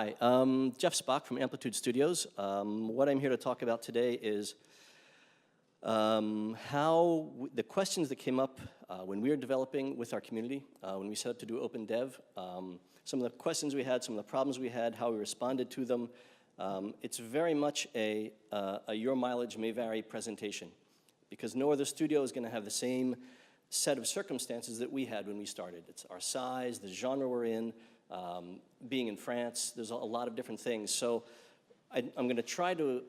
Hi, Jeff Spock from Amplitude Studios. What I'm here to talk about today is the questions that came up when we were developing with our community, when we set up to do open dev, some of the questions we had, some of the problems we had, how we responded to them. It's very much a your mileage may vary presentation, because no other studio is going to have the same set of circumstances that we had when we started. It's our size, the genre we're in, being in France, there's a lot of different things. So I'm going to try to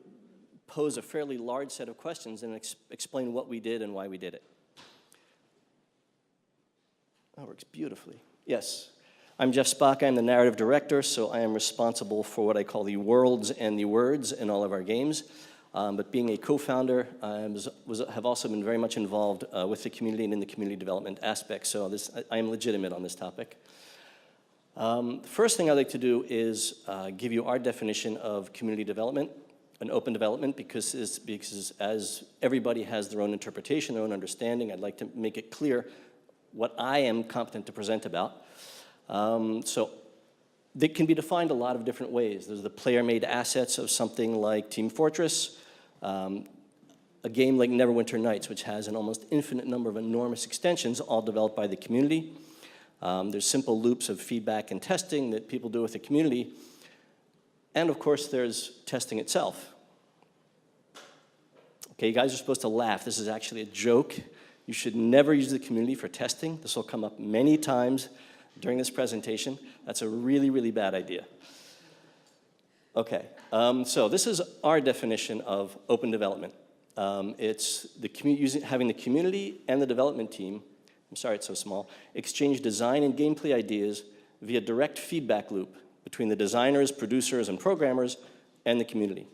pose a fairly large set of questions and explain what we did and why we did it. That works beautifully. Yes, I'm Jeff Spock. I'm the narrative director, so I am responsible for what I call the worlds and the words in all of our games. But being a co-founder, I have also been very much involved with the community and in the community development aspect, so I am legitimate on this topic. The first thing I'd like to do is give you our definition of community development and open development, because as everybody has their own interpretation, their own understanding, I'd like to make it clear what I am competent to present about. So they can be defined a lot of different ways. There's the player-made assets of something like Team Fortress, a game like Neverwinter Nights, which has an almost infinite number of enormous extensions, all developed by the community. There's simple loops of feedback and testing that people do with the community. And of course, there's testing itself. Okay, you guys are supposed to laugh. This is actually a joke. You should never use the community for testing. This will come up many times during this presentation. That's a really, really bad idea. Okay, so this is our definition of open development. It's having the community and the development team, I'm sorry it's so small, exchange design and gameplay ideas via direct feedback loop between the designers, producers, and programmers and the community.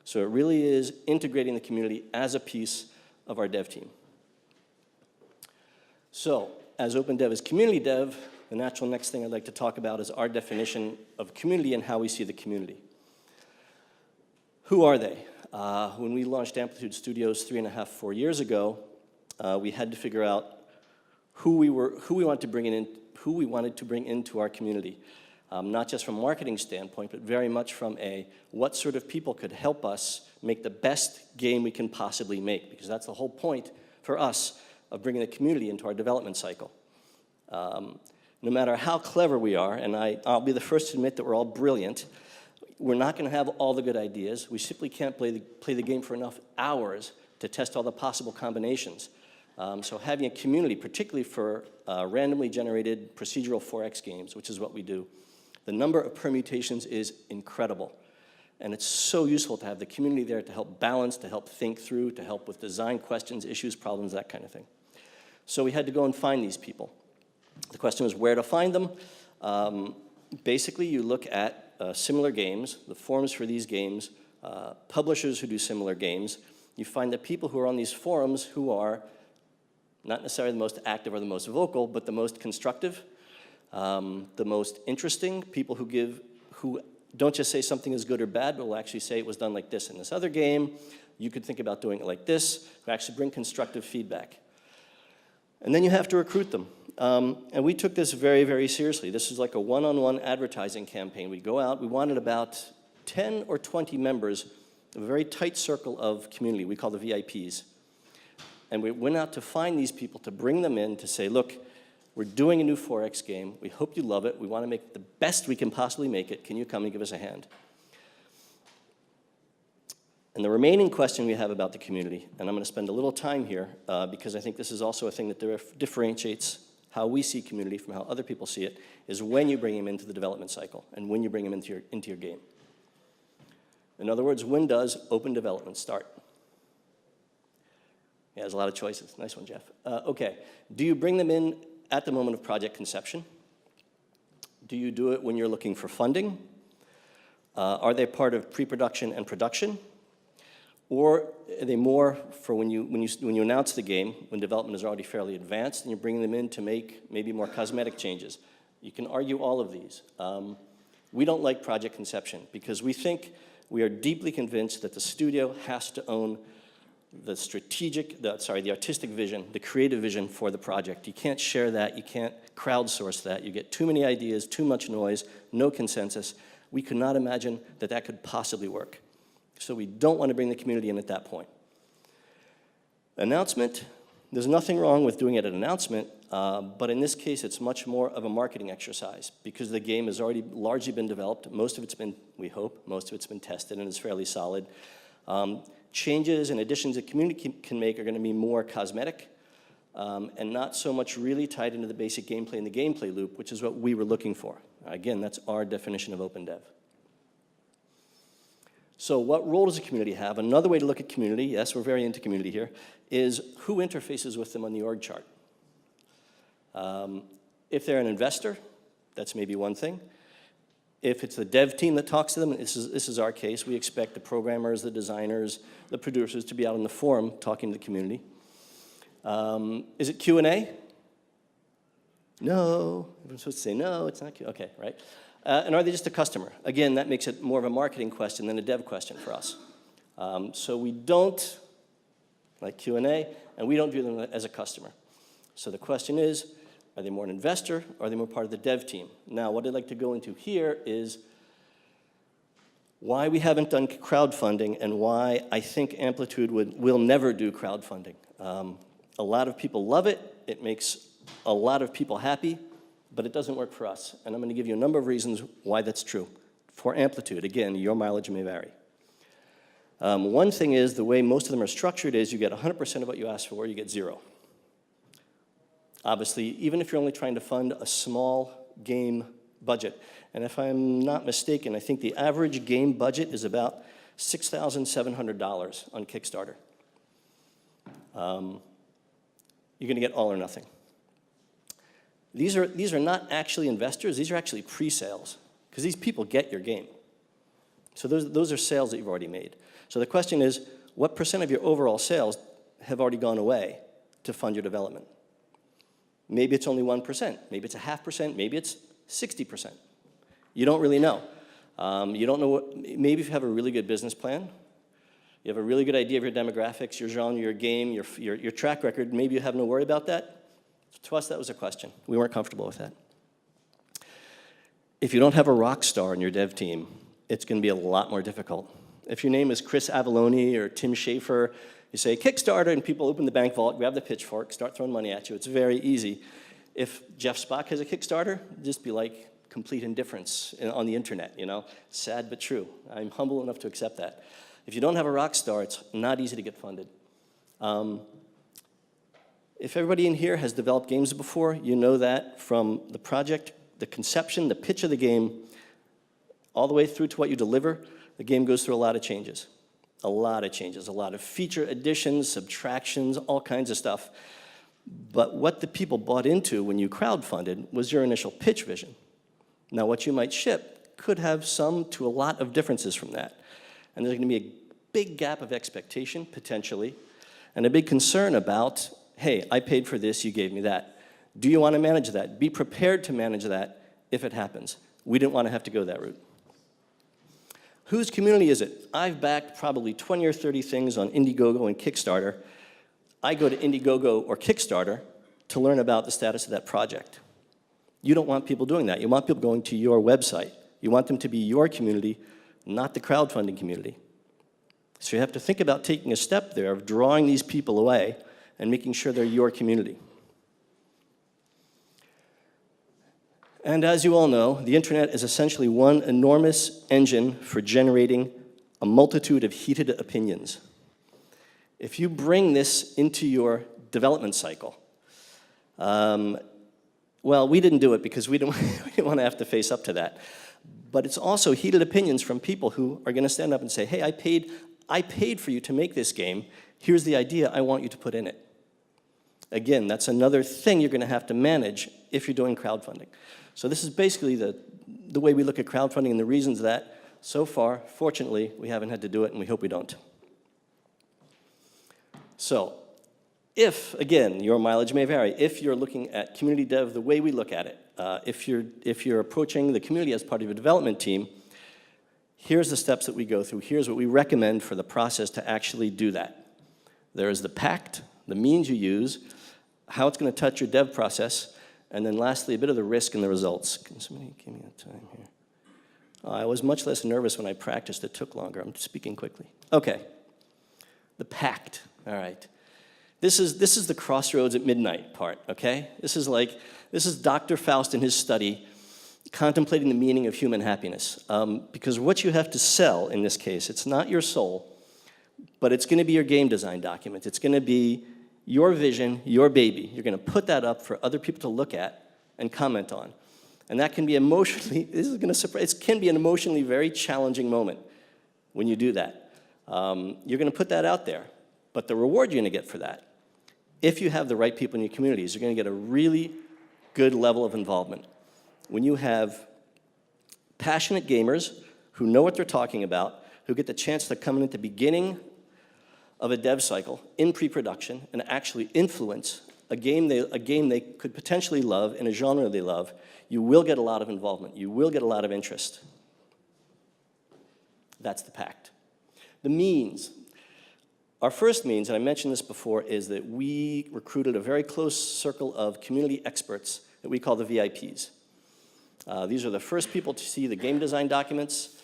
So it really is integrating the community as a piece of our dev team. So as open dev is community dev, the natural next thing I'd like to talk about is our definition of community and how we see the community. Who are they? When we launched Amplitude Studios 4 years ago, we had to figure out who we wanted to bring into our community. Not just from a marketing standpoint, but very much from what sort of people could help us make the best game we can possibly make, because that's the whole point for us of bringing the community into our development cycle. No matter how clever we are, and I'll be the first to admit that we're all brilliant, we're not going to have all the good ideas. We simply can't play the game for enough hours to test all the possible combinations. So having a community, particularly for randomly generated procedural 4X games, which is what we do, the number of permutations is incredible. And it's so useful to have the community there to help balance, to help think through, to help with design questions, issues, problems, that kind of thing. So we had to go and find these people. The question was where to find them. Basically, you look at similar games, the forums for these games, publishers who do similar games. You find the people who are on these forums who are not necessarily the most active or the most vocal, but the most constructive, the most interesting, people who don't just say something is good or bad, but will actually say it was done like this in this other game. You could think about doing it like this, who actually bring constructive feedback. And then you have to recruit them. And we took this very, very seriously. This is like a one-on-one advertising campaign. We'd go out, we wanted about 10 or 20 members of a very tight circle of community we call the VIPs. And we went out to find these people, to bring them in, to say, look, we're doing a new 4X game. We hope you love it. We want to make the best we can possibly make it. Can you come and give us a hand? And the remaining question we have about the community, and I'm going to spend a little time here because I think this is also a thing that differentiates how we see community from how other people see it, is when you bring them into the development cycle and when you bring them into your game. In other words, when does open development start? Yeah, there's a lot of choices. Nice one, Jeff. Okay, do you bring them in at the moment of project conception? Do you do it when you're looking for funding? Are they part of pre-production and production? Or are they more for when you announce the game, when development is already fairly advanced, and you're bringing them in to make maybe more cosmetic changes? You can argue all of these. We don't like project conception because we are deeply convinced that the studio has to own the artistic vision, the creative vision for the project. You can't share that, you can't crowdsource that. You get too many ideas, too much noise, no consensus. We could not imagine that that could possibly work. So we don't want to bring the community in at that point. Announcement, there's nothing wrong with doing it at announcement, but in this case, it's much more of a marketing exercise because the game has already largely been developed. Most of it's been, we hope, most of it's been tested and is fairly solid. Changes and additions that community can make are going to be more cosmetic and not so much really tied into the basic gameplay and the gameplay loop, which is what we were looking for. Again, that's our definition of open dev. So what role does a community have? Another way to look at community, yes, we're very into community here, is who interfaces with them on the org chart. If they're an investor, that's maybe one thing. If it's the dev team that talks to them, this is our case, we expect the programmers, the designers, the producers to be out in the forum talking to the community. Is it Q&A? No. Everyone's supposed to say no, it's not Q. Okay, right. And are they just a customer? Again, that makes it more of a marketing question than a dev question for us. So we don't like Q&A, and we don't view them as a customer. So the question is, are they more an investor, or are they more part of the dev team? Now, what I'd like to go into here is why we haven't done crowdfunding and why I think Amplitude will never do crowdfunding. A lot of people love it. It makes a lot of people happy, but it doesn't work for us. And I'm going to give you a number of reasons why that's true. For Amplitude, again, your mileage may vary. One thing is the way most of them are structured is you get 100% of what you ask for, you get 0. Obviously, even if you're only trying to fund a small game budget, and if I'm not mistaken, I think the average game budget is about $6,700 on Kickstarter. You're going to get all or nothing. These are not actually investors, these are actually pre-sales, because these people get your game. So those are sales that you've already made. So the question is, what percent of your overall sales have already gone away to fund your development? Maybe it's only 1%, maybe it's 0.5%, maybe it's 60%. You don't really know. You don't know what, maybe if you have a really good business plan, you have a really good idea of your demographics, your genre, your game, your track record, maybe you have no worry about that. To us, that was a question. We weren't comfortable with that. If you don't have a rock star in your dev team, it's going to be a lot more difficult. If your name is Chris Avallone or Tim Schafer, you say Kickstarter, and people open the bank vault, grab the pitchfork, start throwing money at you. It's very easy. If Jeff Spock has a Kickstarter, just be like complete indifference on the internet, you know? Sad but true. I'm humble enough to accept that. If you don't have a rock star, it's not easy to get funded. If everybody in here has developed games before, you know that from the project, the conception, the pitch of the game, all the way through to what you deliver, the game goes through a lot of changes. A lot of changes, a lot of feature additions, subtractions, all kinds of stuff. But what the people bought into when you crowdfunded was your initial pitch vision. Now, what you might ship could have some to a lot of differences from that. And there's going to be a big gap of expectation, potentially, and a big concern about, hey, I paid for this, you gave me that. Do you want to manage that? Be prepared to manage that if it happens. We didn't want to have to go that route. Whose community is it? I've backed probably 20 or 30 things on Indiegogo and Kickstarter. I go to Indiegogo or Kickstarter to learn about the status of that project. You don't want people doing that. You want people going to your website. You want them to be your community, not the crowdfunding community. So you have to think about taking a step there of drawing these people away and making sure they're your community. And as you all know, the internet is essentially one enormous engine for generating a multitude of heated opinions. If you bring this into your development cycle, well, we didn't do it because we didn't want to have to face up to that. But it's also heated opinions from people who are going to stand up and say, hey, I paid for you to make this game. Here's the idea I want you to put in it. Again, that's another thing you're going to have to manage if you're doing crowdfunding. So this is basically the way we look at crowdfunding and the reasons that, so far, fortunately, we haven't had to do it, and we hope we don't. So if, again, your mileage may vary, if you're looking at community dev the way we look at it, if you're approaching the community as part of your development team, here's the steps that we go through. Here's what we recommend for the process to actually do that. There is the Pact, the means you use, how it's going to touch your dev process, and then lastly, a bit of the risk and the results. Can somebody give me a time here? I was much less nervous when I practiced. It took longer. I'm speaking quickly. Okay. The Pact. All right. This is the crossroads at midnight part, okay? This is Dr. Faust in his study contemplating the meaning of human happiness. Because what you have to sell in this case, it's not your soul, but it's going to be your game design document. It's going to be your vision, your baby. You're going to put that up for other people to look at and comment on. And that can be emotionally, this is going to surprise, it can be an emotionally very challenging moment when you do that. You're going to put that out there, but the reward you're going to get for that, if you have the right people in your communities, you're going to get a really good level of involvement. When you have passionate gamers who know what they're talking about, who get the chance to come in at the beginning of a dev cycle in pre-production and actually influence a game they could potentially love in a genre they love, you will get a lot of involvement. You will get a lot of interest. That's the Pact. The means. Our first means, and I mentioned this before, is that we recruited a very close circle of community experts that we call the VIPs. These are the first people to see the game design documents.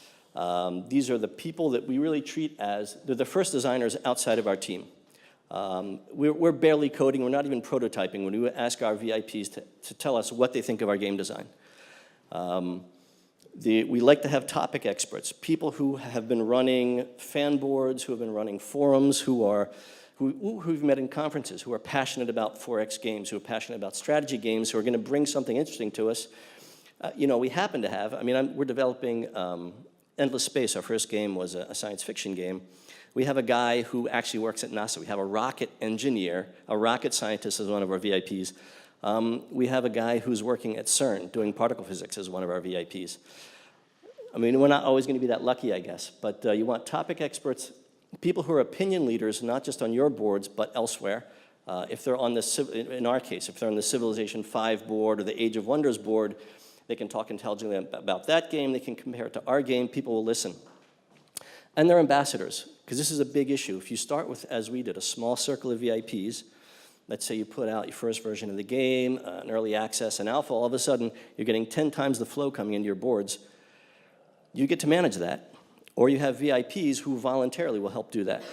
These are the people that we really treat as, they're the first designers outside of our team. We're barely coding, we're not even prototyping when we ask our VIPs to tell us what they think of our game design. We like to have topic experts, people who have been running fan boards, who have been running forums, who've met in conferences, who are passionate about 4X games, who are passionate about strategy games, who are going to bring something interesting to us. We happen to have, we're developing Endless Space. Our first game was a science fiction game. We have a guy who actually works at NASA. We have a rocket engineer, a rocket scientist as one of our VIPs. We have a guy who's working at CERN doing particle physics as one of our VIPs. We're not always going to be that lucky, I guess, but you want topic experts, people who are opinion leaders, not just on your boards, but elsewhere. If they're on in our case, if they're on the Civilization 5 board or the Age of Wonders board, they can talk intelligently about that game. They can compare it to our game. People will listen. And they're ambassadors, because this is a big issue. If you start with, as we did, a small circle of VIPs, let's say you put out your first version of the game, an early access, an alpha, all of a sudden you're getting 10 times the flow coming into your boards. You get to manage that. Or you have VIPs who voluntarily will help do that.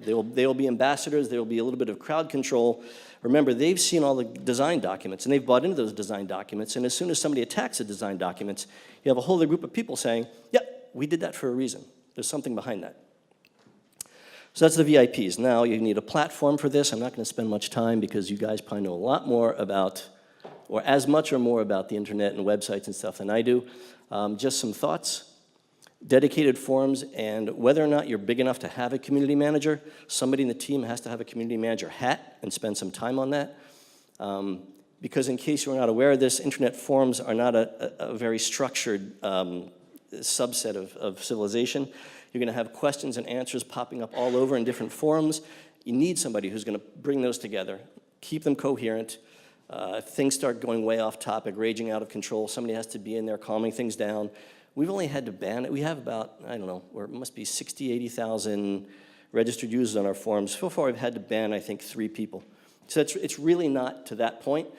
They will be ambassadors, there will be a little bit of crowd control. Remember, they've seen all the design documents, and they've bought into those design documents, and as soon as somebody attacks the design documents, you have a whole other group of people saying, yep, we did that for a reason. There's something behind that. So that's the VIPs. Now you need a platform for this. I'm not going to spend much time because you guys probably know a lot more about, or as much or more about the internet and websites and stuff than I do. Just some thoughts. Dedicated forums, and whether or not you're big enough to have a community manager, somebody in the team has to have a community manager hat and spend some time on that. Because in case you're not aware of this, internet forums are not a very structured subset of civilization. You're going to have questions and answers popping up all over in different forums. You need somebody who's going to bring those together, keep them coherent. If things start going way off topic, raging out of control, somebody has to be in there calming things down. We've only had to ban it. We have about, I don't know, it must be 60, 80,000 registered users on our forums. So far, we've had to ban, I think, 3 people. So it's really not to that point,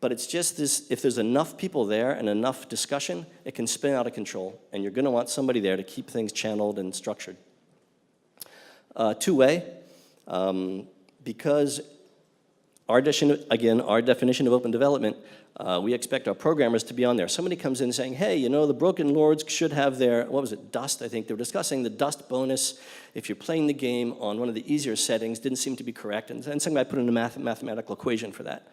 but it's just this, if there's enough people there and enough discussion, it can spin out of control, and you're gonna want somebody there to keep things channeled and structured. Two-way, because our definition of open development, we expect our programmers to be on there. Somebody comes in saying, hey, the Broken Lords should have their, what was it, Dust, I think. They were discussing the Dust bonus if you're playing the game on one of the easier settings, didn't seem to be correct, and somebody put in a mathematical equation for that.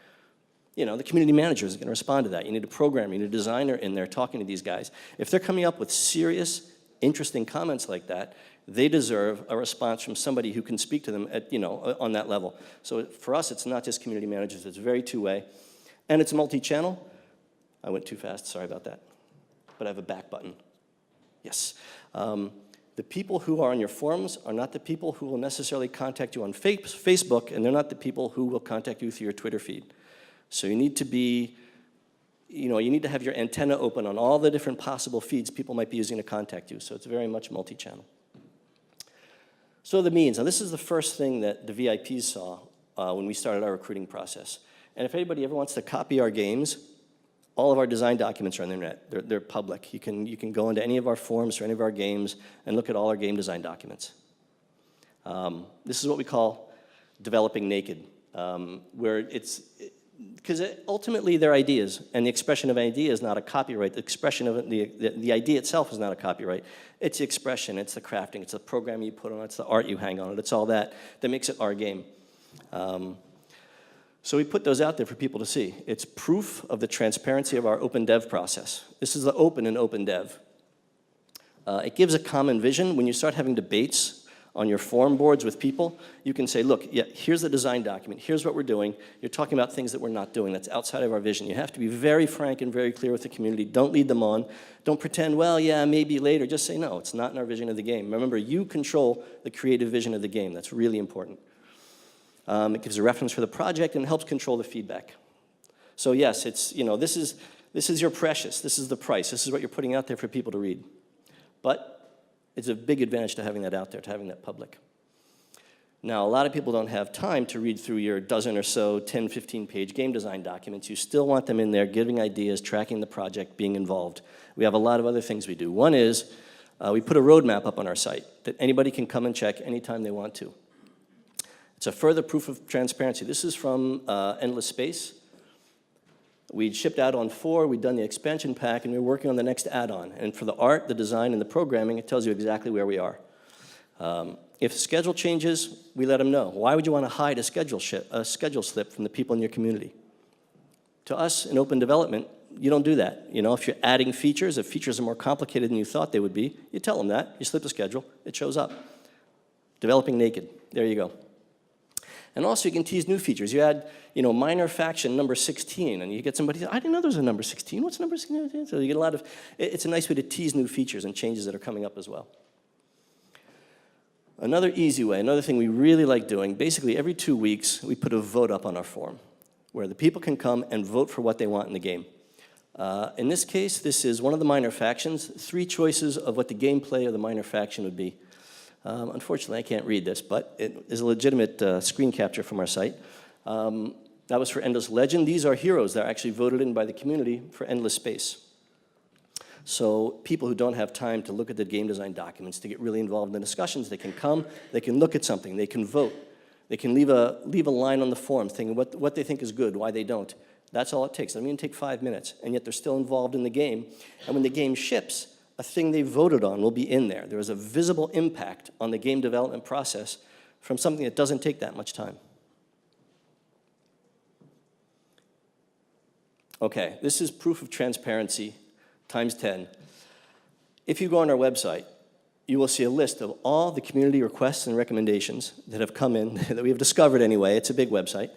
The community manager is going to respond to that. You need a programmer, you need a designer in there talking to these guys. If they're coming up with serious, interesting comments like that, they deserve a response from somebody who can speak to them at, on that level. So for us, it's not just community managers, it's very two-way. And it's multi-channel. I went too fast, sorry about that. But I have a back button. Yes. The people who are on your forums are not the people who will necessarily contact you on Facebook, and they're not the people who will contact you through your Twitter feed. So you need to be, you need to have your antenna open on all the different possible feeds people might be using to contact you. So it's very much multi-channel. So the means. Now this is the first thing that the VIPs saw when we started our recruiting process. And if anybody ever wants to copy our games, All of our design documents are on the internet. They're public. You can go into any of our forums or any of our games and look at all our game design documents. This is what we call developing naked, where because ultimately they're ideas, and the expression of an idea is not a copyright. The expression of it, the idea itself is not a copyright. It's the expression, it's the crafting, it's the program you put on it, it's the art you hang on it, it's all that makes it our game. So we put those out there for people to see. It's proof of the transparency of our open dev process. This is the open in open dev. It gives a common vision. When you start having debates on your forum boards with people, you can say, look, yeah, here's the design document, here's what we're doing. You're talking about things that we're not doing, that's outside of our vision. You have to be very frank and very clear with the community. Don't lead them on. Don't pretend, well, yeah, maybe later. Just say, no, it's not in our vision of the game. Remember, you control the creative vision of the game. That's really important. It gives a reference for the project and helps control the feedback. So yes, it's, this is your precious. This is the price. This is what you're putting out there for people to read. But it's a big advantage to having that out there, to having that public. Now, a lot of people don't have time to read through your dozen or so 10, 15-page game design documents. You still want them in there, giving ideas, tracking the project, being involved. We have a lot of other things we do. One is we put a roadmap up on our site that anybody can come and check anytime they want to. It's a further proof of transparency. This is from Endless Space. We'd shipped out on 4, we'd done the expansion pack, and we were working on the next add-on. And for the art, the design, and the programming, it tells you exactly where we are. If the schedule changes, we let them know. Why would you want to hide a schedule slip from the people in your community? To us, in open development, you don't do that. If you're adding features, if features are more complicated than you thought they would be, you tell them that. You slip the schedule, it shows up. Developing naked, there you go. And also, you can tease new features. You add, minor faction number 16, and you get somebody, I didn't know there was a number 16. What's number 16? So you get a lot of, it's a nice way to tease new features and changes that are coming up as well. Another easy way, another thing we really like doing, basically every 2 weeks, we put a vote up on our forum, where the people can come and vote for what they want in the game. In this case, this is one of the minor factions, 3 choices of what the gameplay of the minor faction would be. Unfortunately, I can't read this, but it is a legitimate screen capture from our site. That was for Endless Legend. These are heroes that are actually voted in by the community for Endless Space. So people who don't have time to look at the game design documents, to get really involved in the discussions, they can come, they can look at something, they can vote. They can leave a line on the forum thinking what they think is good, why they don't. That's all it takes. It doesn't even take 5 minutes, and yet they're still involved in the game. And when the game ships, a thing they voted on will be in there. There is a visible impact on the game development process from something that doesn't take that much time. Okay, this is proof of transparency times 10. If you go on our website, you will see a list of all the community requests and recommendations that have come in, that we have discovered anyway. It's a big website.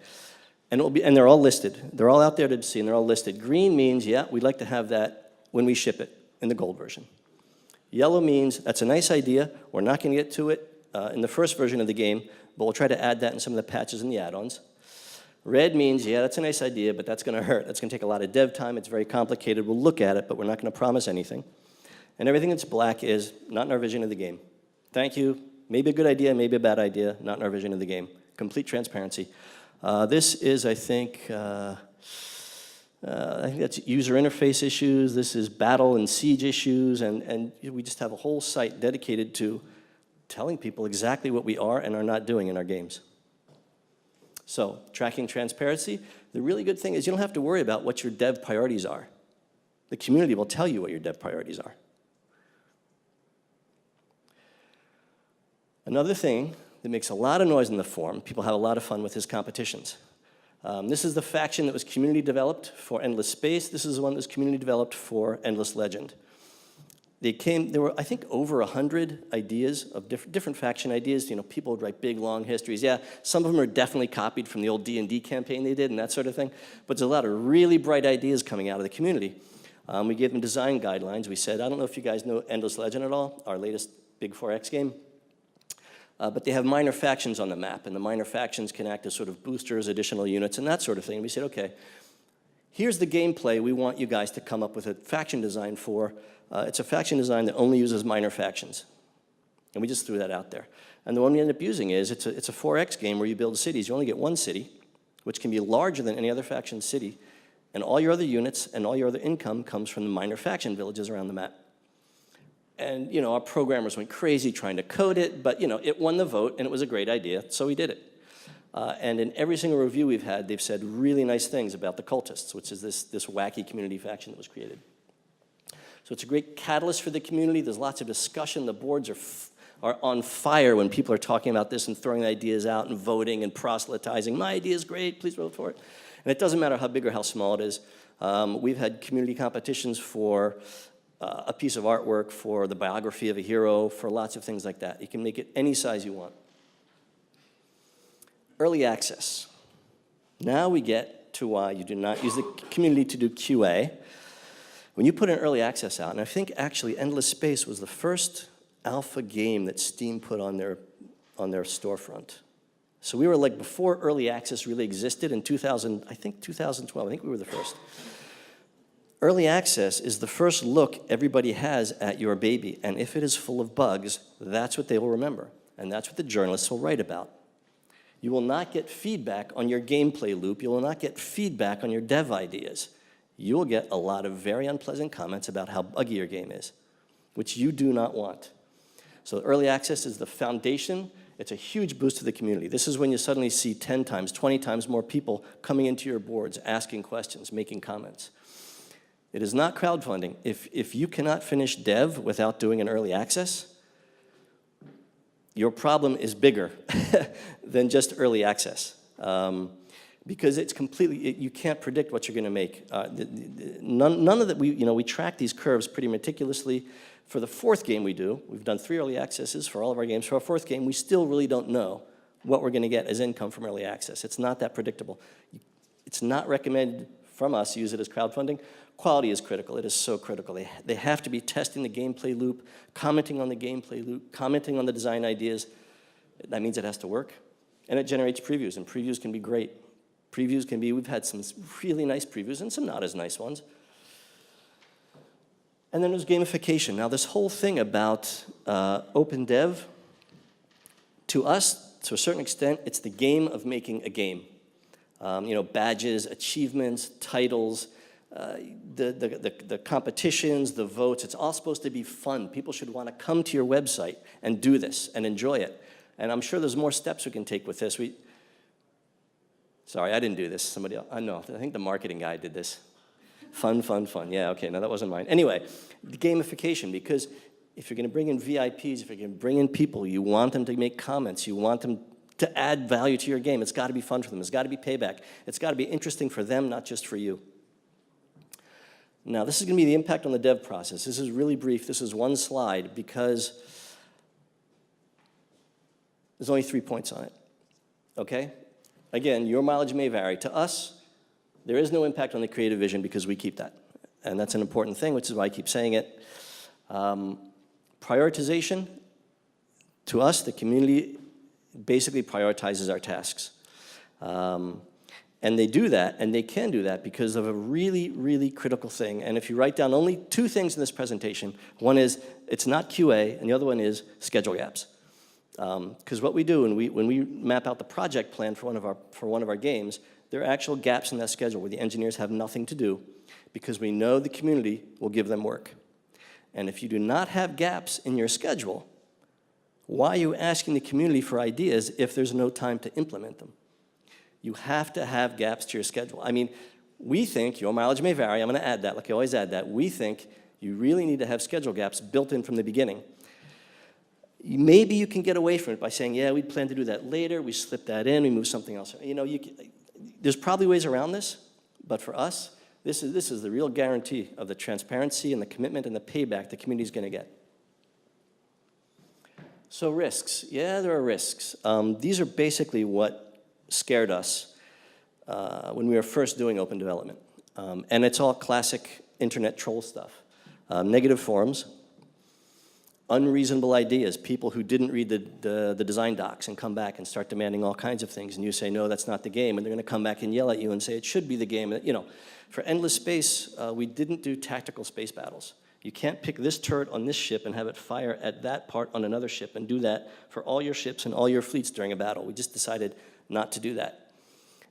And they're all listed. They're all out there to see, and they're all listed. Green means, yeah, we'd like to have that when we ship it in the gold version. Yellow means, that's a nice idea. We're not going to get to it in the first version of the game, but we'll try to add that in some of the patches and the add-ons. Red means, yeah, that's a nice idea, but that's going to hurt. That's going to take a lot of dev time. It's very complicated. We'll look at it, but we're not going to promise anything. And everything that's black is not in our vision of the game. Thank you. Maybe a good idea, maybe a bad idea, not in our vision of the game. Complete transparency. This is, I think that's user interface issues. This is battle and siege issues, and we just have a whole site dedicated to telling people exactly what we are and are not doing in our games. So, tracking transparency. The really good thing is you don't have to worry about what your dev priorities are. The community will tell you what your dev priorities are. Another thing that makes a lot of noise in the forum, people have a lot of fun with, is competitions. This is the faction that was community developed for Endless Space. This is the one that was community developed for Endless Legend. There were, I think, over 100 ideas of different faction ideas. People would write big, long histories. Yeah, some of them are definitely copied from the old D&D campaign they did and that sort of thing. But there's a lot of really bright ideas coming out of the community. We gave them design guidelines. We said, I don't know if you guys know Endless Legend at all, our latest Big 4X game. But they have minor factions on the map, and the minor factions can act as sort of boosters, additional units, and that sort of thing. And we said, okay, here's the gameplay we want you guys to come up with a faction design for. It's a faction design that only uses minor factions. And we just threw that out there. And the one we ended up using is, it's a 4X game where you build cities. You only get one city, which can be larger than any other faction city, And all your other units and all your other income comes from the minor faction villages around the map. And, you know, our programmers went crazy trying to code it, but, you know, it won the vote, and it was a great idea, so we did it. And in every single review we've had, they've said really nice things about the cultists, which is this wacky community faction that was created. So it's a great catalyst for the community. There's lots of discussion. The boards are on fire when people are talking about this and throwing ideas out and voting and proselytizing. My idea is great, please vote for it. And it doesn't matter how big or how small it is. We've had community competitions for a piece of artwork, for the biography of a hero, for lots of things like that. You can make it any size you want. Early access. Now we get to why you do not use the community to do QA. When you put an early access out, and I think actually Endless Space was the first alpha game that Steam put on their storefront. So we were like before early access really existed in 2012. I think we were the first. Early access is the first look everybody has at your baby, and if it is full of bugs, that's what they will remember, and that's what the journalists will write about. You will not get feedback on your gameplay loop. You will not get feedback on your dev ideas. You will get a lot of very unpleasant comments about how buggy your game is, which you do not want. So early access is the foundation. It's a huge boost to the community. This is when you suddenly see 10 times, 20 times more people coming into your boards, asking questions, making comments. It is not crowdfunding. If you cannot finish dev without doing an early access, your problem is bigger than just early access. Because it's completely, you can't predict what you're going to make. None of that, we track these curves pretty meticulously. For the fourth game we've done 3 early accesses for all of our games. For our fourth game, we still really don't know what we're going to get as income from early access. It's not that predictable. It's not recommended from us to use it as crowdfunding. Quality is critical. It is so critical. They have to be testing the gameplay loop, commenting on the gameplay loop, commenting on the design ideas. That means it has to work. And it generates previews, and previews can be great. Previews can be, we've had some really nice previews and some not as nice ones. And then there's gamification. Now this whole thing about open dev, to us, to a certain extent, it's the game of making a game. Badges, achievements, titles, the competitions, the votes, it's all supposed to be fun. People should want to come to your website and do this and enjoy it. And I'm sure there's more steps we can take with this. Sorry, I didn't do this. Somebody else. No, I think the marketing guy did this. Fun, fun, fun. Yeah, okay, no, that wasn't mine. Anyway, the gamification, because if you're going to bring in VIPs, if you're going to bring in people, you want them to make comments, you want them to add value to your game. It's got to be fun for them. It's got to be payback. It's got to be interesting for them, not just for you. Now, this is going to be the impact on the dev process. This is really brief. This is one slide because there's only 3 points on it, okay? Again, your mileage may vary. To us, there is no impact on the creative vision because we keep that. And that's an important thing, which is why I keep saying it. Prioritization, to us, the community basically prioritizes our tasks. And they do that, and they can do that because of a really, really critical thing. And if you write down only 2 things in this presentation, one is it's not QA, and the other one is schedule gaps. Because what we do when we map out the project plan for one of our games, there are actual gaps in that schedule where the engineers have nothing to do because we know the community will give them work. And if you do not have gaps in your schedule, why are you asking the community for ideas if there's no time to implement them? You have to have gaps to your schedule. I mean, we think, your mileage may vary, I'm going to add that, like I always add that, we think you really need to have schedule gaps built in from the beginning. Maybe you can get away from it by saying, yeah, we plan to do that later, we slip that in, we move something else. There's probably ways around this, but for us, this is the real guarantee of the transparency and the commitment and the payback the community is going to get. So risks. Yeah, there are risks. These are basically what scared us when we were first doing open development. And it's all classic internet troll stuff. Negative forums, unreasonable ideas, people who didn't read the design docs and come back and start demanding all kinds of things, and you say, no, that's not the game, and they're going to come back and yell at you and say, it should be the game. For Endless Space, we didn't do tactical space battles. You can't pick this turret on this ship and have it fire at that part on another ship and do that for all your ships and all your fleets during a battle. We just decided not to do that.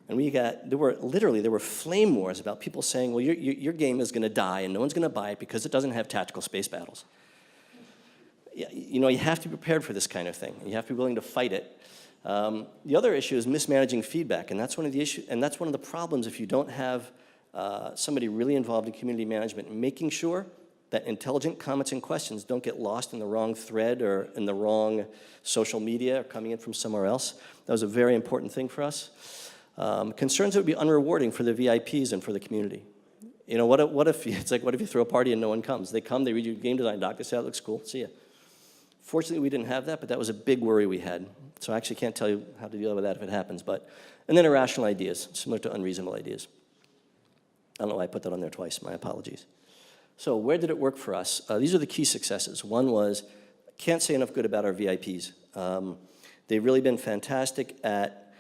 And there were flame wars about people saying, well, your game is going to die and no one's going to buy it because it doesn't have tactical space battles. You know, you have to be prepared for this kind of thing. You have to be willing to fight it. The other issue is mismanaging feedback, and that's one of the issues, and that's one of the problems if you don't have somebody really involved in community management, making sure that intelligent comments and questions don't get lost in the wrong thread or in the wrong social media or coming in from somewhere else. That was a very important thing for us. Concerns that would be unrewarding for the VIPs and for the community. You know, what if you throw a party and no one comes? They come, they read your game design doc, they say, that looks cool, see ya. Fortunately, we didn't have that, but that was a big worry we had. So I actually can't tell you how to deal with that if it happens. And then irrational ideas, similar to unreasonable ideas. I don't know why I put that on there twice, my apologies. So where did it work for us? These are the key successes. One was, can't say enough good about our VIPs. They've really been fantastic at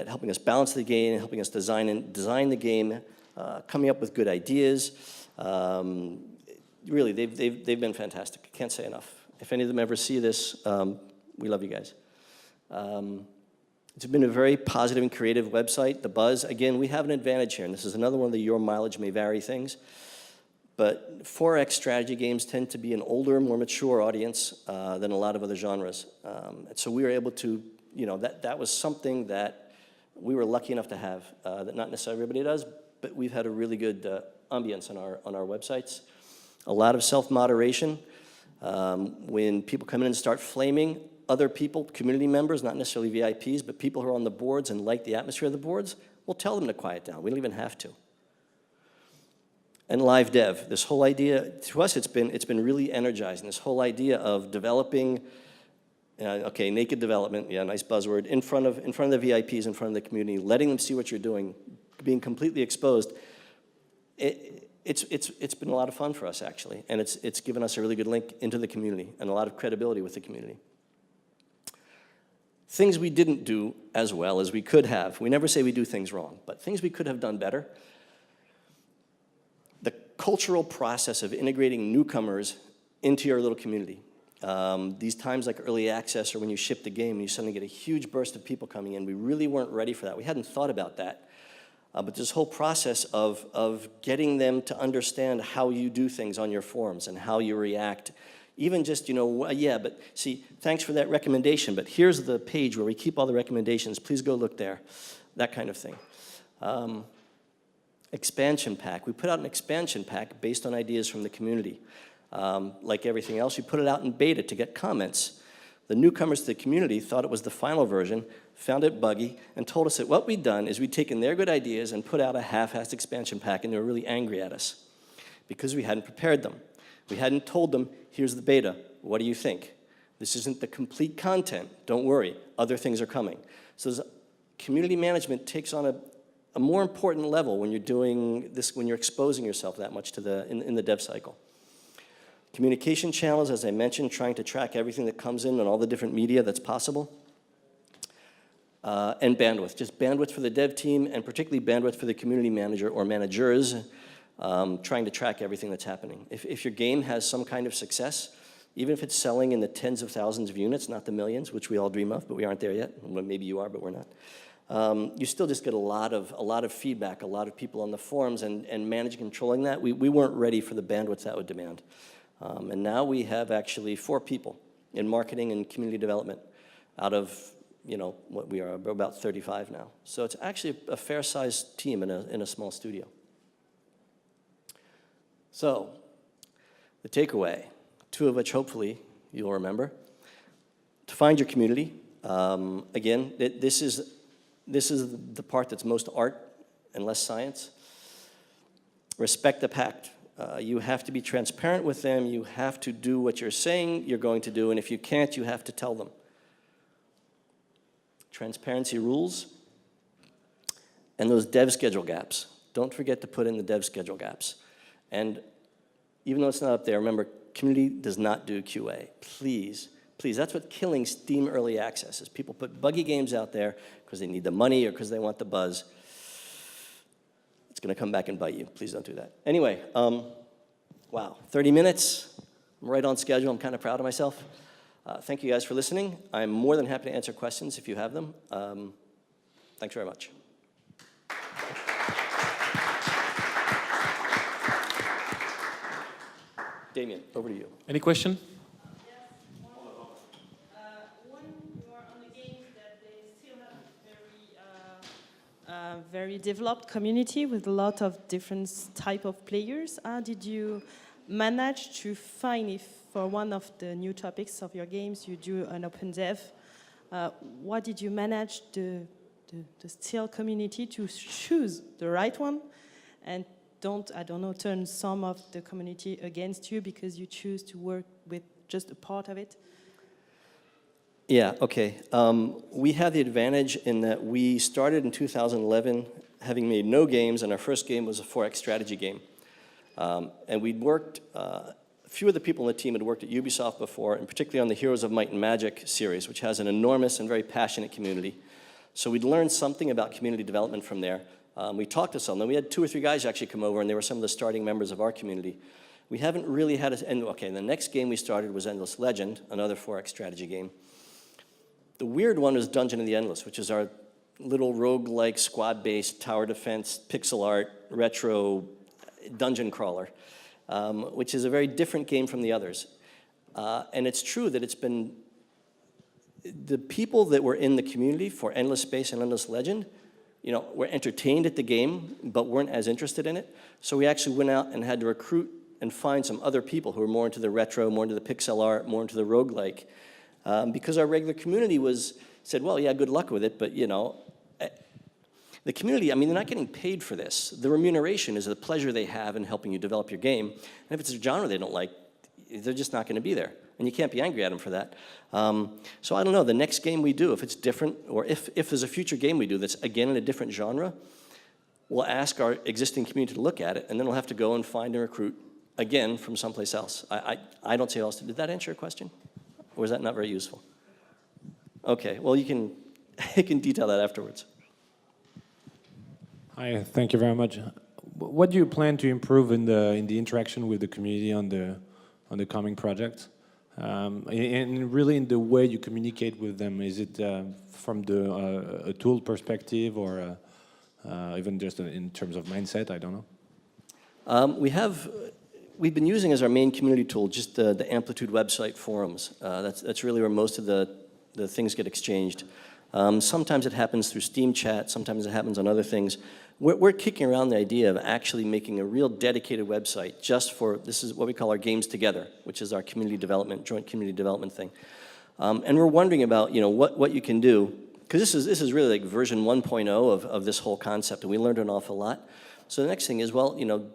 helping us balance the game, helping us design the game, coming up with good ideas. Really, they've been fantastic. Can't say enough. If any of them ever see this, we love you guys. It's been a very positive and creative website. The buzz, again, we have an advantage here, and this is another one of the your mileage may vary things. But 4X strategy games tend to be an older, more mature audience than a lot of other genres. So we were able to, you know, that was something that we were lucky enough to have, that not necessarily everybody does, but we've had a really good ambience on our websites. A lot of self-moderation. When people come in and start flaming other people, community members, not necessarily VIPs, but people who are on the boards and like the atmosphere of the boards, we'll tell them to quiet down. We don't even have to. And live dev, this whole idea, to us it's been really energizing, this whole idea of developing, okay, naked development, yeah, nice buzzword, in front of the VIPs, in front of the community, letting them see what you're doing, being completely exposed. It's been a lot of fun for us, actually, and it's given us a really good link into the community and a lot of credibility with the community. Things we didn't do as well as we could have. We never say we do things wrong, but things we could have done better. The cultural process of integrating newcomers into your little community. These times like early access or when you ship the game and you suddenly get a huge burst of people coming in, we really weren't ready for that. We hadn't thought about that. But this whole process of getting them to understand how you do things on your forums and how you react. Even just, you know, yeah, but see, thanks for that recommendation, but here's the page where we keep all the recommendations. Please go look there. That kind of thing. Expansion pack. We put out an expansion pack based on ideas from the community. Like everything else, we put it out in beta to get comments. The newcomers to the community thought it was the final version, found it buggy, and told us that what we'd done is we'd taken their good ideas and put out a half-assed expansion pack, and they were really angry at us because we hadn't prepared them. We hadn't told them, here's the beta, what do you think? This isn't the complete content, don't worry, other things are coming. So community management takes on a more important level when you're doing this, when you're exposing yourself that much to in the dev cycle. Communication channels, as I mentioned, trying to track everything that comes in and all the different media that's possible. And bandwidth, just bandwidth for the dev team and particularly bandwidth for the community manager or managers, trying to track everything that's happening. If your game has some kind of success, even if it's selling in the tens of thousands of units, not the millions, which we all dream of, but we aren't there yet. Well, maybe you are, but we're not. You still just get a lot of feedback, a lot of people on the forums, and managing controlling that. We weren't ready for the bandwidth that would demand. And now we have actually 4 people in marketing and community development out of, you know, what we are about 35 now. So it's actually a fair-sized team in a small studio. So the takeaway, 2 of which hopefully you'll remember. To find your community, again, this is the part that's most art and less science. Respect the pact. You have to be transparent with them. You have to do what you're saying you're going to do, and if you can't, you have to tell them. Transparency rules. And those dev schedule gaps. Don't forget to put in the dev schedule gaps. And even though it's not up there, remember, community does not do QA. Please, please, that's what's killing Steam Early Access, is people put buggy games out there because they need the money or because they want the buzz. It's going to come back and bite you. Please don't do that. Anyway, wow, 30 minutes. I'm right on schedule. I'm kind of proud of myself. Thank you guys for listening. I'm more than happy to answer questions if you have them. Thanks very much. Damien, over to you. Any question? Very developed community with a lot of different type of players. Did you manage to find, if for one of the new topics of your games you do an open dev, what did you manage the still community to choose the right one and don't, I don't know, turn some of the community against you because you choose to work with just a part of it? Yeah, okay. We had the advantage in that we started in 2011 having made no games, and our first game was a 4X strategy game. And we'd worked, a few of the people in the team had worked at Ubisoft before, and particularly on the Heroes of Might and Magic series, which has an enormous and very passionate community. So we'd learned something about community development from there. We talked to some of them. We had 2 or 3 guys actually come over, and they were some of the starting members of our community. We haven't really had and the next game we started was Endless Legend, another 4X strategy game. The weird one was Dungeon of the Endless, which is our little roguelike squad-based tower defense, pixel art, retro dungeon crawler, which is a very different game from the others. And it's true that it's been, the people that were in the community for Endless Space and Endless Legend, you know, were entertained at the game, but weren't as interested in it. So we actually went out and had to recruit and find some other people who were more into the retro, more into the pixel art, more into the roguelike. Because our regular community said, well, yeah, good luck with it, but you know, the community, I mean, they're not getting paid for this. The remuneration is the pleasure they have in helping you develop your game. And if it's a genre they don't like, they're just not going to be there. And you can't be angry at them for that. So I don't know, the next game we do, if it's different, or if there's a future game we do that's again in a different genre, we'll ask our existing community to look at it, and then we'll have to go and find and recruit again from someplace else. I don't see how else to. Did that answer your question? Or is that not very useful? Okay, well, you can detail that afterwards. Hi, thank you very much. What do you plan to improve in the interaction with the community on the coming project? And really in the way you communicate with them, is it from a tool perspective or even just in terms of mindset? I don't know. We've been using as our main community tool just the Amplitude website forums. That's really where most of the things get exchanged. Sometimes it happens through Steam chat, sometimes it happens on other things. We're kicking around the idea of actually making a real dedicated website just for, this is what we call our Games Together, which is our community development, joint community development thing. And we're wondering about, you know, what you can do, because this is really like version 1.0 of this whole concept, and we learned an awful lot. So the next thing is, well, you know,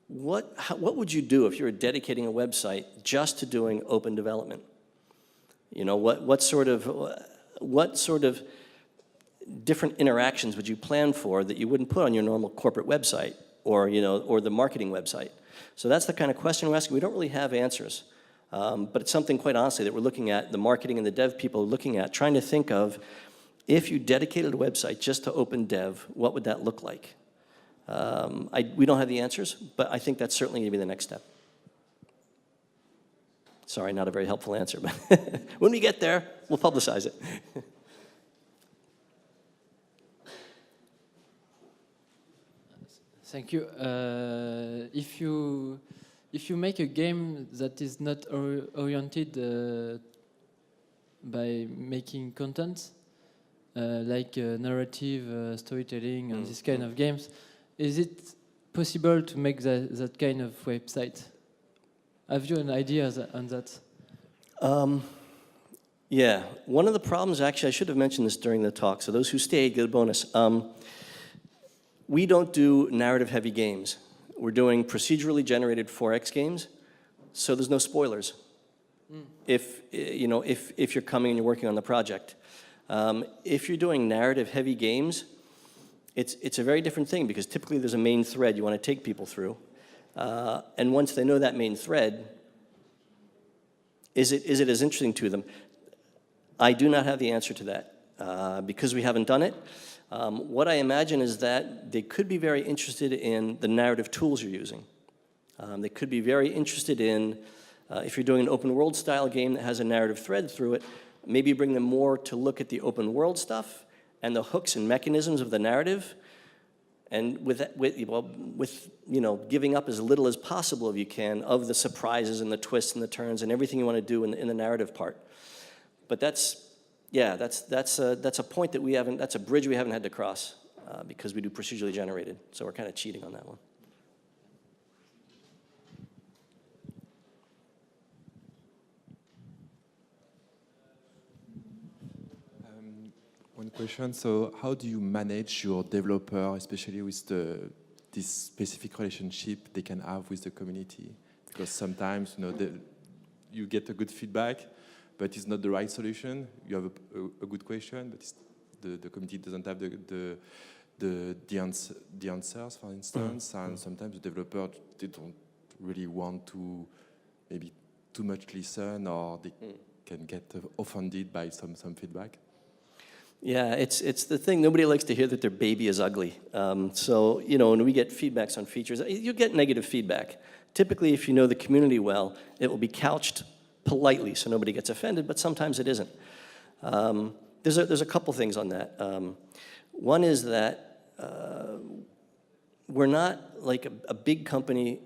what would you do if you were dedicating a website just to doing open development? You know, what sort of different interactions would you plan for that you wouldn't put on your normal corporate website or, you know, or the marketing website? So that's the kind of question we're asking. We don't really have answers, but it's something quite honestly that we're looking at, the marketing and the dev people are looking at, trying to think of, if you dedicated a website just to open dev, what would that look like? We don't have the answers, but I think that's certainly going to be the next step. Sorry, not a very helpful answer, but when we get there, we'll publicize it. Thank you. If you make a game that is not oriented by making content, like narrative storytelling and this kind of games, is it possible to make that kind of website? Have you an idea on that? Yeah, one of the problems, actually, I should have mentioned this during the talk, so those who stayed get a bonus. We don't do narrative-heavy games. We're doing procedurally generated 4X games, so there's no spoilers. If you're coming and you're working on the project. If you're doing narrative-heavy games, it's a very different thing because typically there's a main thread you want to take people through. And once they know that main thread, is it as interesting to them? I do not have the answer to that because we haven't done it. What I imagine is that they could be very interested in the narrative tools you're using. They could be very interested in, if you're doing an open world style game that has a narrative thread through it, maybe bring them more to look at the open world stuff and the hooks and mechanisms of the narrative, And with giving up as little as possible if you can of the surprises and the twists and the turns and everything you want to do in the narrative part. But that's a point that we haven't, that's a bridge we haven't had to cross because we do procedurally generated. So we're kind of cheating on that one. One question, so how do you manage your developer, especially with this specific relationship they can have with the community? Because sometimes, you get a good feedback, but it's not the right solution. You have a good question, but the community doesn't have the answers, for instance, and sometimes the developer, they don't really want to maybe too much listen, or they can get offended by some feedback. Yeah, it's the thing. Nobody likes to hear that their baby is ugly. So, when we get feedbacks on features, you get negative feedback. Typically, if you know the community well, it will be couched politely so nobody gets offended, but sometimes it isn't. There's a couple things on that. One is that we're not like a big company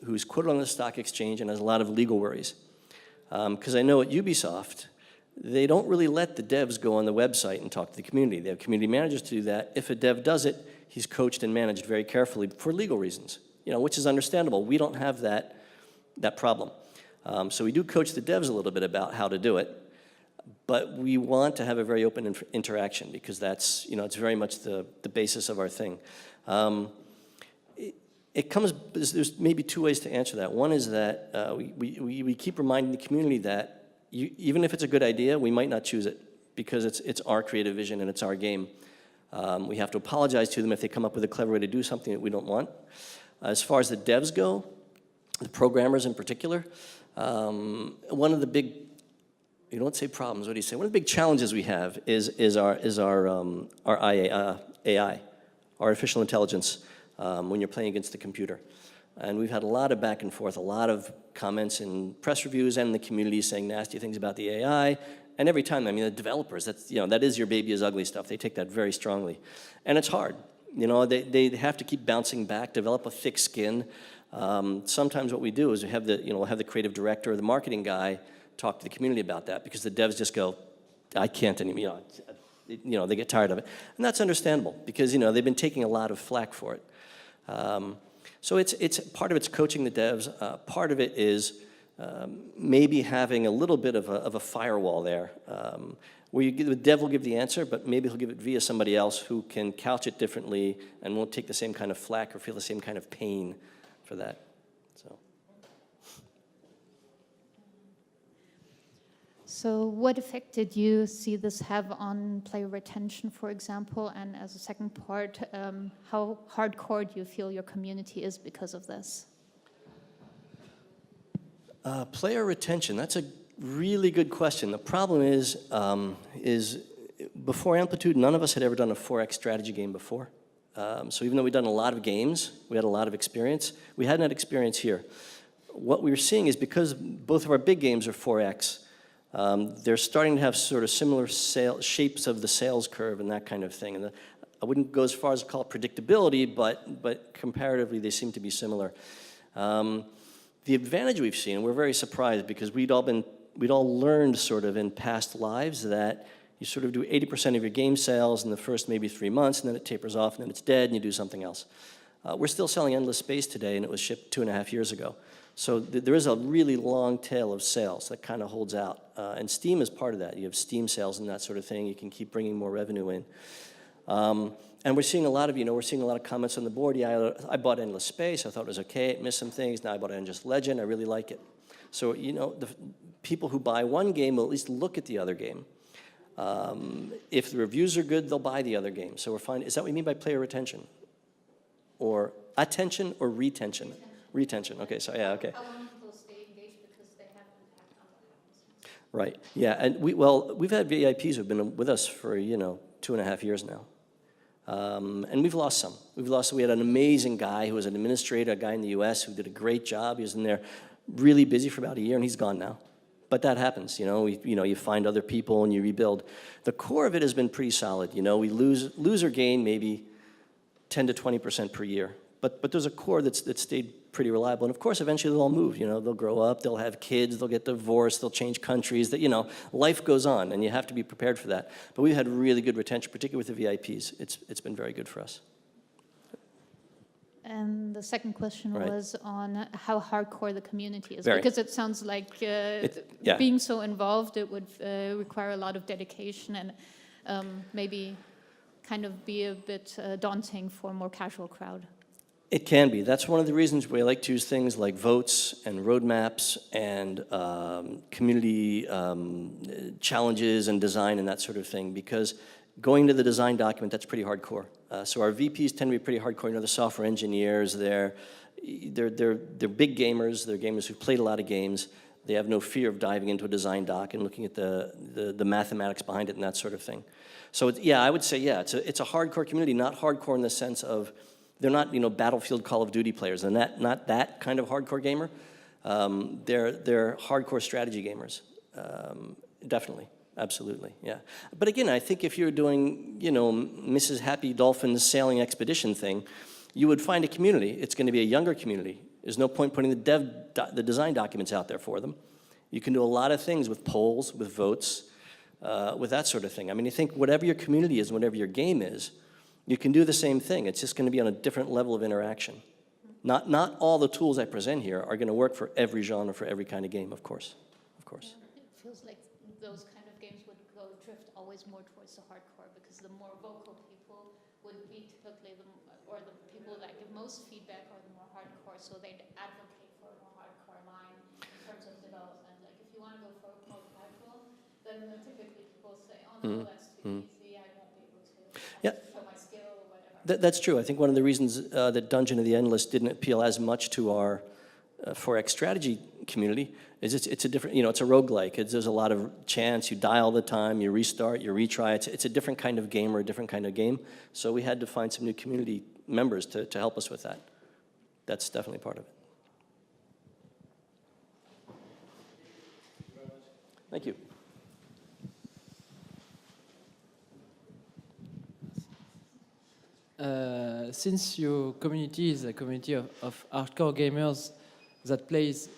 who's quoted on the stock exchange and has a lot of legal worries. Because I know at Ubisoft, they don't really let the devs go on the website and talk to the community. They have community managers to do that. If a dev does it, he's coached and managed very carefully for legal reasons, which is understandable. We don't have that problem. So we do coach the devs a little bit about how to do it, but we want to have a very open interaction because that's, it's very much the basis of our thing. There's maybe two ways to answer that. One is that we keep reminding the community that even if it's a good idea, we might not choose it because it's our creative vision and it's our game. We have to apologize to them if they come up with a clever way to do something that we don't want. As far as the devs go, the programmers in particular, one of the big, you don't say problems, what do you say? One of the big challenges we have is our AI, artificial intelligence, when you're playing against the computer. And we've had a lot of back and forth, a lot of comments in press reviews and in the community saying nasty things about the AI. And every time, the developers, that is your baby is ugly stuff. They take that very strongly. And it's hard. They have to keep bouncing back, develop a thick skin. Sometimes what we do is we have the creative director or the marketing guy talk to the community about that because the devs just go, I can't anymore. They get tired of it. And that's understandable because, they've been taking a lot of flack for it. So it's part of it's coaching the devs. Part of it is maybe having a little bit of a firewall there, where the dev will give the answer, but maybe he'll give it via somebody else who can couch it differently and won't take the same kind of flack or feel the same kind of pain for that. So what effect did you see this have on player retention, for example? And as a second part, how hardcore do you feel your community is because of this? Player retention, that's a really good question. The problem is before Amplitude, none of us had ever done a 4X strategy game before. So even though we'd done a lot of games, we had a lot of experience, we hadn't had experience here. What we were seeing is because both of our big games are 4X, they're starting to have sort of similar shapes of the sales curve and that kind of thing. And I wouldn't go as far as to call it predictability, but comparatively they seem to be similar. The advantage we've seen, we're very surprised because we'd all learned sort of in past lives that you sort of do 80% of your game sales in the first maybe 3 months, and then it tapers off, and then it's dead, and you do something else. We're still selling Endless Space today, and it was shipped 2.5 years ago. So there is a really long tail of sales that kind of holds out. And Steam is part of that. You have Steam sales and that sort of thing. You can keep bringing more revenue in. And we're seeing a lot of comments on the board. Yeah, I bought Endless Space. I thought it was okay. It missed some things. Now I bought Endless Legend. I really like it. So, the people who buy one game will at least look at the other game. If the reviews are good, they'll buy the other game. So we're finding, is that what you mean by player retention? Or attention or retention? Retention, okay, so yeah, okay. How long people stay engaged because they have an impact on what happens? Right, yeah, and we've had VIPs who've been with us for, 2.5 years now. And we've lost some. We had an amazing guy who was an administrator, a guy in the US who did a great job. He was in there really busy for about a year, and he's gone now. But that happens, you find other people and you rebuild. The core of it has been pretty solid, we lose or gain maybe 10 to 20% per year. But there's a core that's stayed pretty reliable. And of course, eventually they'll all move. You know, they'll grow up, they'll have kids, they'll get divorced, they'll change countries. That, you know, life goes on, and you have to be prepared for that. But we've had really good retention, particularly with the VIPs. It's been very good for us. And the second question Right. was on how hardcore the community is. Very. Because it sounds like yeah. being so involved, it would require a lot of dedication and maybe kind of be a bit daunting for a more casual crowd. It can be. That's one of the reasons we like to use things like votes and roadmaps and community challenges and design and that sort of thing, because going to the design document, that's pretty hardcore. So our VPs tend to be pretty hardcore. You know, the software engineers, they're big gamers. They're gamers who've played a lot of games. They have no fear of diving into a design doc and looking at the mathematics behind it and that sort of thing. So yeah, I would say, yeah, it's a hardcore community, not hardcore in the sense of they're not, you know, Battlefield, Call of Duty players. They're not that kind of hardcore gamer. They're hardcore strategy gamers, definitely. Absolutely, yeah. But again, I think if you're doing, you know, Mrs. Happy Dolphin's sailing expedition thing, you would find a community. It's going to be a younger community. There's no point putting the design documents out there for them. You can do a lot of things with polls, with votes, with that sort of thing. I mean, you think whatever your community is, whatever your game is, you can do the same thing. It's just going to be on a different level of interaction. Not all the tools I present here are going to work for every genre, for every kind of game, of course. Of course. Yeah, it feels like those kind of games would drift always more towards the hardcore, because the more vocal people would be typically the people that give most feedback are the more hardcore, so they'd advocate for a more hardcore line in terms of development. Like if you want to go for more casual, then typically people say, oh no, that's too easy, I won't be able to show my skill or whatever. That's true. I think one of the reasons that Dungeon of the Endless didn't appeal as much to our 4X strategy community is it's a different, you know, it's a roguelike. There's a lot of chance. You die all the time, you restart, you retry. It's a different kind of game or a different kind of game. So we had to find some new community members to help us with that. That's definitely part of it. Thank you. Since your community is a community of hardcore gamers that plays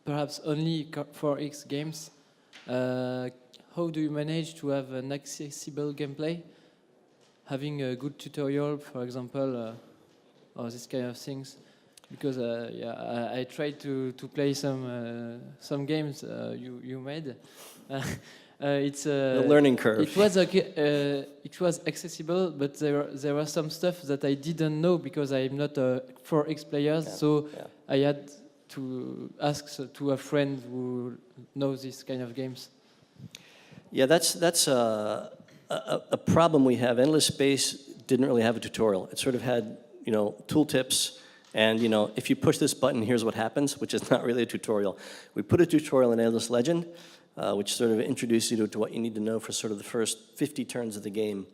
perhaps only 4X games, how do you manage to have an accessible gameplay? Having a good tutorial, for example, or this kind of things? Because yeah, I tried to play some games you made. It's the learning curve. It was it was accessible, but there was some stuff that I didn't know because I'm not a 4X player. Yeah, so yeah. I had to ask to a friend who knows this kind of games. Yeah, that's a problem we have. Endless Space didn't really have a tutorial. It sort of had, you know, tooltips, and, you know, if you push this button, here's what happens, which is not really a tutorial. We put a tutorial in Endless Legend, which sort of introduces you to what you need to know for sort of the first 50 turns of the game.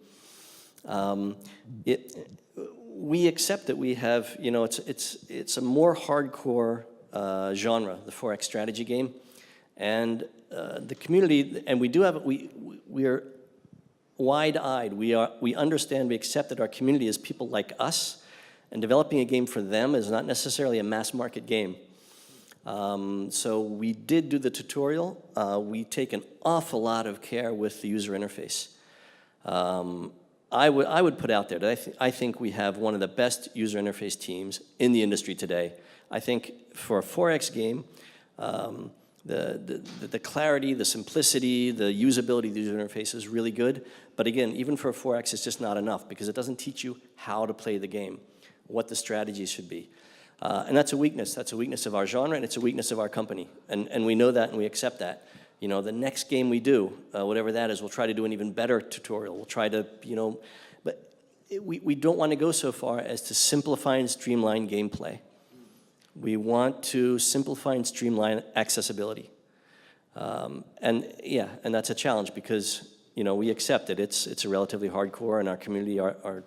We accept that we have, you know, it's a more hardcore genre, the 4X strategy game, and the community, and we do have, we are wide-eyed. We understand, we accept that our community is people like us, and developing a game for them is not necessarily a mass market game. So we did do the tutorial. We take an awful lot of care with the user interface. I would put out there that I think we have one of the best user interface teams in the industry today. I think for a 4X game, the clarity, the simplicity, the usability of the user interface is really good. But again, even for a 4X, it's just not enough because it doesn't teach you how to play the game, what the strategies should be. And that's a weakness. That's a weakness of our genre, and it's a weakness of our company. And we know that, and we accept that. You know, the next game we do, whatever that is, we'll try to do an even better tutorial. We'll try to, you know, but we don't want to go so far as to simplify and streamline gameplay. We want to simplify and streamline accessibility. And yeah, and that's a challenge because, you know, we accept that it's a relatively hardcore, and our community have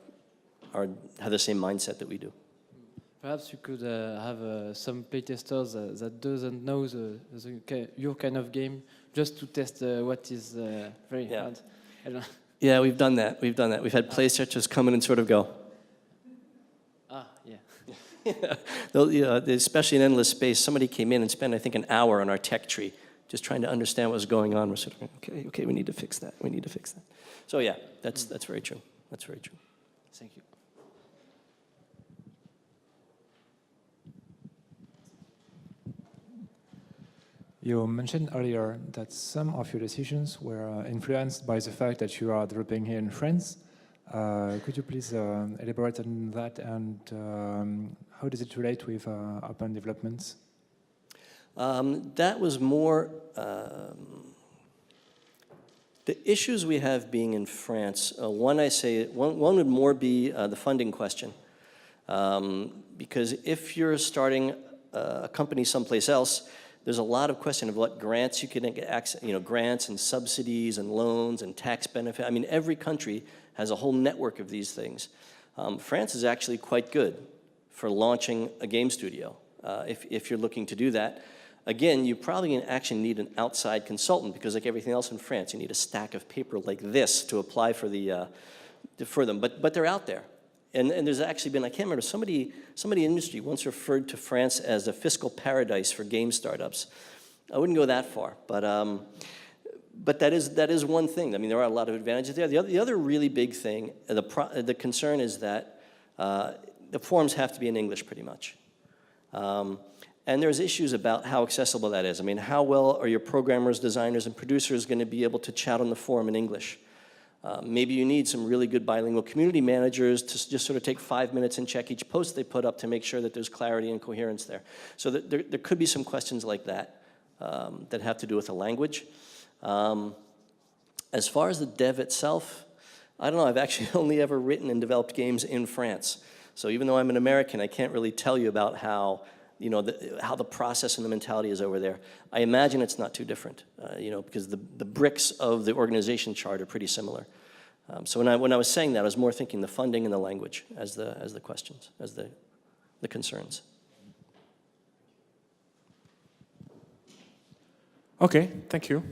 the same mindset that we do. Perhaps you could have some playtesters that doesn't know your kind of game, just to test what is very hard. I don't know. Yeah, we've done that. We've had playtesters come in and sort of go, Yeah. Though, especially in Endless Space, somebody came in and spent, I think, an hour on our tech tree, just trying to understand what was going on. We're sort of, okay, we need to fix that. We need to fix that. So yeah, that's very true. That's very true. Thank you. You mentioned earlier that some of your decisions were influenced by the fact that you are developing here in France. Could you please elaborate on that, and how does it relate with open developments? That was more the issues we have being in France. One would more be the funding question, because if you're starting a company someplace else, there's a lot of question of what grants you can get access, grants and subsidies and loans and tax benefit. I mean, every country has a whole network of these things. France is actually quite good for launching a game studio, if you're looking to do that. Again, you probably actually need an outside consultant, because like everything else in France, you need a stack of paper like this to apply for them. But they're out there. And there's actually been, I can't remember, somebody in industry once referred to France as a fiscal paradise for game startups. I wouldn't go that far, but that is one thing. I mean, there are a lot of advantages there. The other really big thing, the concern is that the forums have to be in English pretty much. And there's issues about how accessible that is. I mean, how well are your programmers, designers, and producers going to be able to chat on the forum in English? Maybe you need some really good bilingual community managers to just sort of take 5 minutes and check each post they put up to make sure that there's clarity and coherence there. So there could be some questions like that that have to do with the language. As far as the dev itself, I don't know, I've actually only ever written and developed games in France. So even though I'm an American, I can't really tell you about how how the process and the mentality is over there. I imagine it's not too different, because the bricks of the organization chart are pretty similar. So when I was saying that, I was more thinking the funding and the language as the questions, as the concerns. Okay, thank you.